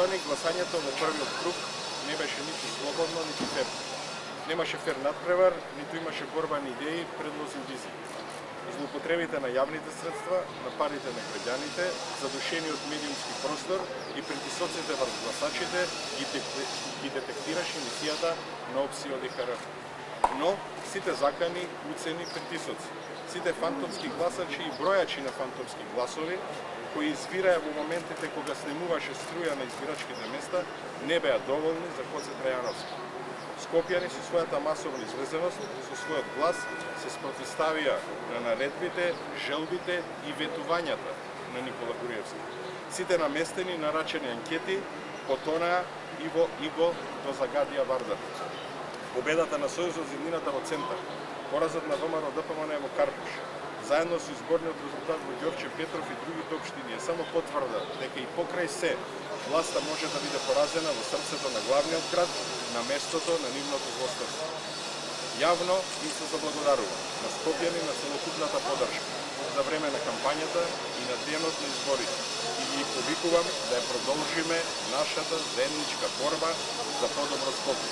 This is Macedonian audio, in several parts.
почитувани, гласањето во првиот круг не беше ниту слободно, ниту фер. Немаше фер надпревар, ниту имаше борба на идеи, предлози и визии. Злоупотребите на јавните средства, на парите на граѓаните, задушениот медиумски простор и притисоците врз гласачите ги детектираше емисијата на опција од ИХР. Но сите закани, уцени, притисоци, сите фантомски гласачи и бројачи на фантомски гласови, кои извираа во моментите кога снемуваше струја на избирачките места, не беа доволни за Коце Трајановски. Скопјани со својата масовна изврзеност, со својот глас, се спротиставија на наредбите, желбите и ветувањата на Никола Груевски. Сите наместени нарачени анкети потонаа и во иго до загадија Вардар. Победата на Сојузот за иднината во центар, поразот на ВМРО ДПМН во Карпуш, заедно со изборниот резултат во Ѓорче Петров и другите општини е само потврда дека и покрај се власта може да биде поразена во срцето на главниот град, на местото на нивното злоставство. Јавно им се заблагодарува на скопјани на целокупната поддршка за време на кампањата и на денот на изборите и ги повикувам да ја продолжиме нашата заедничка борба за подобро Скопје.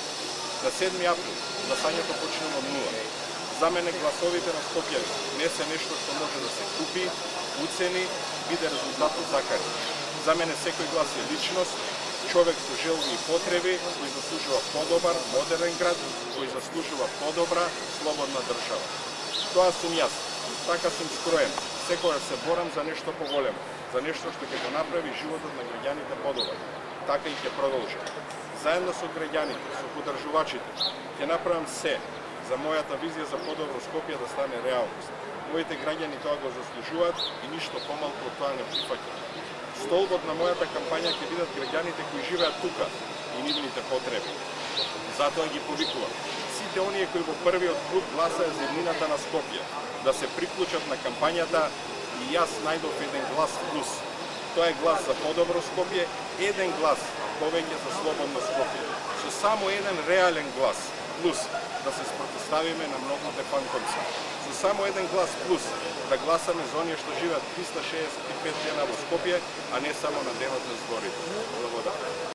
На 7 април гласањето почнува од нула. За мене гласовите на скопјани не се нешто што може да се купи, уцени, биде резултатот закани. За мене секој глас е личност, човек со желби и потреби, кој заслужува подобар, модерен град, кој заслужува подобра, слободна држава. Тоа сум јас, така сум скроен, секогаш се борам за нешто поголемо, за нешто што ќе го направи животот на граѓаните подобар. Така и ќе продолжам. Заедно со граѓаните, со поддржувачите, ќе направам се за мојата визија за подобро Скопје да стане реалност. Моите граѓани тоа го заслужуваат и ништо помалку од тоа не прифаќам. Столбот на мојата кампања ќе бидат граѓаните кои живеат тука и нивните потреби. Затоа ги повикувам сите оние кои во првиот круг гласаа за иднината на Скопје да се приклучат на кампањата и јас најдов еден глас плюс. Тоа е глас за подобро Скопје, еден глас повеќе за слободно Скопје. Со само еден реален глас плюс да се спротиставиме на многите фантомци. Со само еден глас плюс да гласаме за оние што живеат 365 дена во Скопје, а не само на денот на изборите. Благодарам.